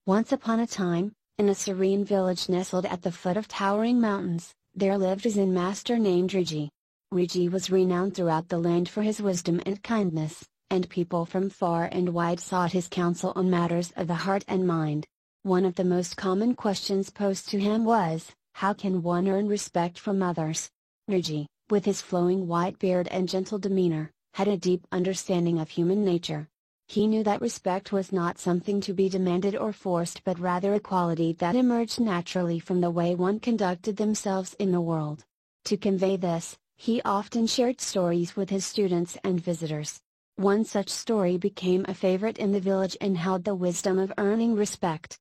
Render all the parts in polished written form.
Once upon a time, in a serene village nestled at the foot of towering mountains, there lived a Zen master named Riji. Riji was renowned throughout the land for his wisdom and kindness, and people from far and wide sought his counsel on matters of the heart and mind. One of the most common questions posed to him was, how can one earn respect from others? Riji, with his flowing white beard and gentle demeanor, had a deep understanding of human nature. He knew that respect was not something to be demanded or forced but rather a quality that emerged naturally from the way one conducted themselves in the world. To convey this, he often shared stories with his students and visitors. One such story became a favorite in the village and held the wisdom of earning respect.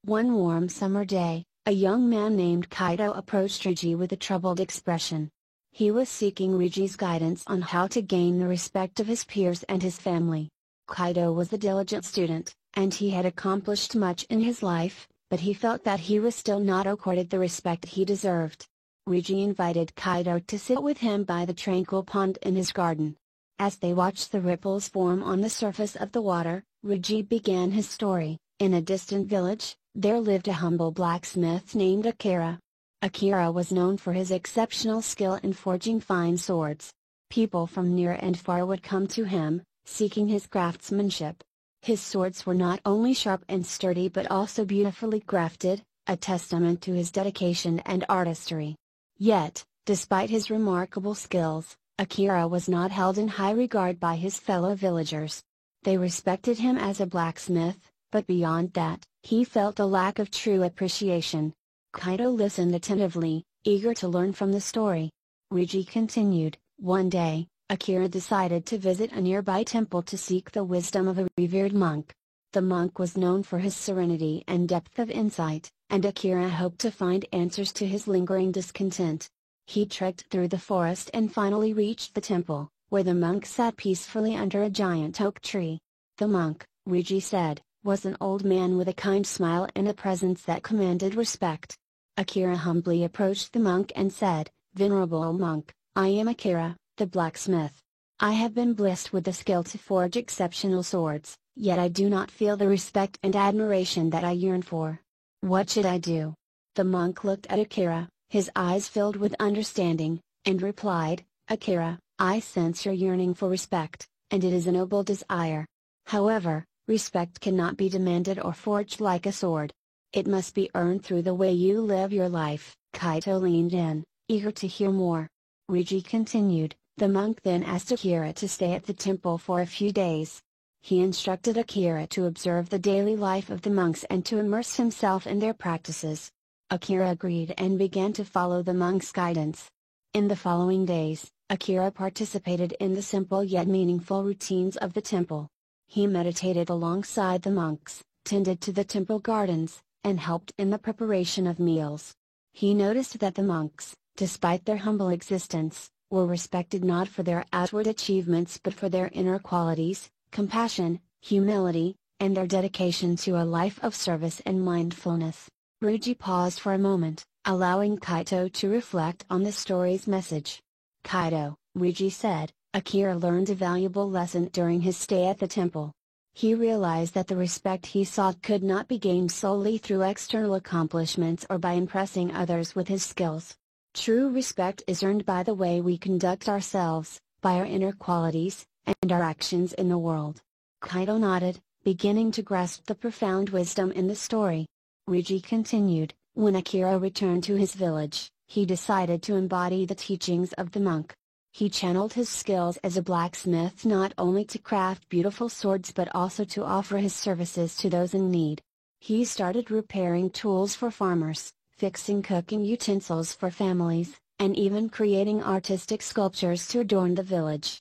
One warm summer day, a young man named Kaito approached Riji with a troubled expression. He was seeking Riji's guidance on how to gain the respect of his peers and his family. Kaito was a diligent student, and he had accomplished much in his life, but he felt that he was still not accorded the respect he deserved. Riji invited Kaito to sit with him by the tranquil pond in his garden. As they watched the ripples form on the surface of the water, Riji began his story. In a distant village, there lived a humble blacksmith named Akira. Akira was known for his exceptional skill in forging fine swords. People from near and far would come to him, seeking his craftsmanship. His swords were not only sharp and sturdy but also beautifully crafted, a testament to his dedication and artistry. Yet, despite his remarkable skills, Akira was not held in high regard by his fellow villagers. They respected him as a blacksmith, but beyond that, he felt a lack of true appreciation. Kaito listened attentively, eager to learn from the story. Riji continued, one day, Akira decided to visit a nearby temple to seek the wisdom of a revered monk. The monk was known for his serenity and depth of insight, and Akira hoped to find answers to his lingering discontent. He trekked through the forest and finally reached the temple, where the monk sat peacefully under a giant oak tree. The monk, Riji said, was an old man with a kind smile and a presence that commanded respect. Akira humbly approached the monk and said, "Venerable monk, I am Akira, the blacksmith. I have been blessed with the skill to forge exceptional swords, yet I do not feel the respect and admiration that I yearn for. What should I do?" The monk looked at Akira, his eyes filled with understanding, and replied, "Akira, I sense your yearning for respect, and it is a noble desire. However, respect cannot be demanded or forged like a sword. It must be earned through the way you live your life." Kaito leaned in, eager to hear more. Riji continued, the monk then asked Akira to stay at the temple for a few days. He instructed Akira to observe the daily life of the monks and to immerse himself in their practices. Akira agreed and began to follow the monk's guidance. In the following days, Akira participated in the simple yet meaningful routines of the temple. He meditated alongside the monks, tended to the temple gardens, and helped in the preparation of meals. He noticed that the monks, despite their humble existence, were respected not for their outward achievements but for their inner qualities, compassion, humility, and their dedication to a life of service and mindfulness. Riji paused for a moment, allowing Kaito to reflect on the story's message. "Kaito," Riji said, "Akira learned a valuable lesson during his stay at the temple. He realized that the respect he sought could not be gained solely through external accomplishments or by impressing others with his skills. True respect is earned by the way we conduct ourselves, by our inner qualities, and our actions in the world." Kaito nodded, beginning to grasp the profound wisdom in the story. Riji continued, when Akira returned to his village, he decided to embody the teachings of the monk. He channeled his skills as a blacksmith not only to craft beautiful swords but also to offer his services to those in need. He started repairing tools for farmers, fixing cooking utensils for families, and even creating artistic sculptures to adorn the village.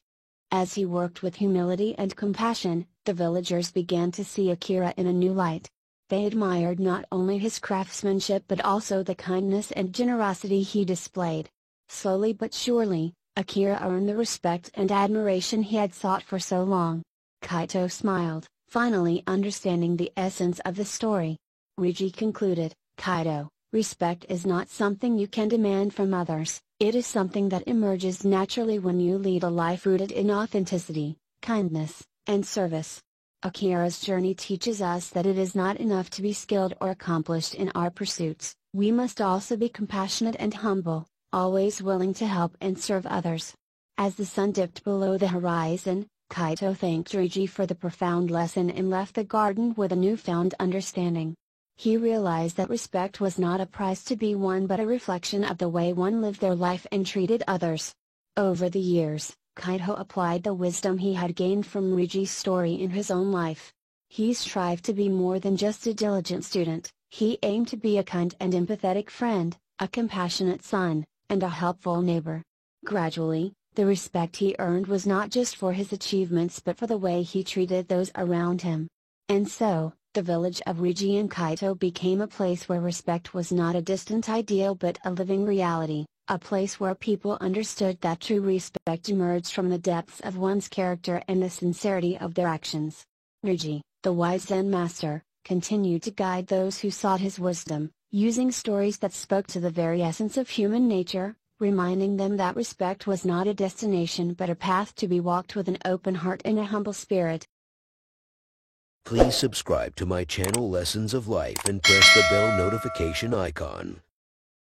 As he worked with humility and compassion, the villagers began to see Akira in a new light. They admired not only his craftsmanship but also the kindness and generosity he displayed. Slowly but surely, Akira earned the respect and admiration he had sought for so long. Kaito smiled, finally understanding the essence of the story. Riji concluded, "Kaito, respect is not something you can demand from others, it is something that emerges naturally when you lead a life rooted in authenticity, kindness, and service. Akira's journey teaches us that it is not enough to be skilled or accomplished in our pursuits, we must also be compassionate and humble, always willing to help and serve others. As the sun dipped below the horizon, Kaito thanked Ryuji for the profound lesson and left the garden with a newfound understanding. He realized that respect was not a prize to be won but a reflection of the way one lived their life and treated others. Over the years, Kaito applied the wisdom he had gained from Ryuji's story in his own life. He strived to be more than just a diligent student, he aimed to be a kind and empathetic friend, a compassionate son, and a helpful neighbor. Gradually, the respect he earned was not just for his achievements but for the way he treated those around him. And so, the village of Ryuji in Kaito became a place where respect was not a distant ideal but a living reality, a place where people understood that true respect emerged from the depths of one's character and the sincerity of their actions. Ryuji, the wise Zen master, continued to guide those who sought his wisdom, using stories that spoke to the very essence of human nature, reminding them that respect was not a destination but a path to be walked with an open heart and a humble spirit. Please subscribe to my channel Lessons of Life and press the bell notification icon.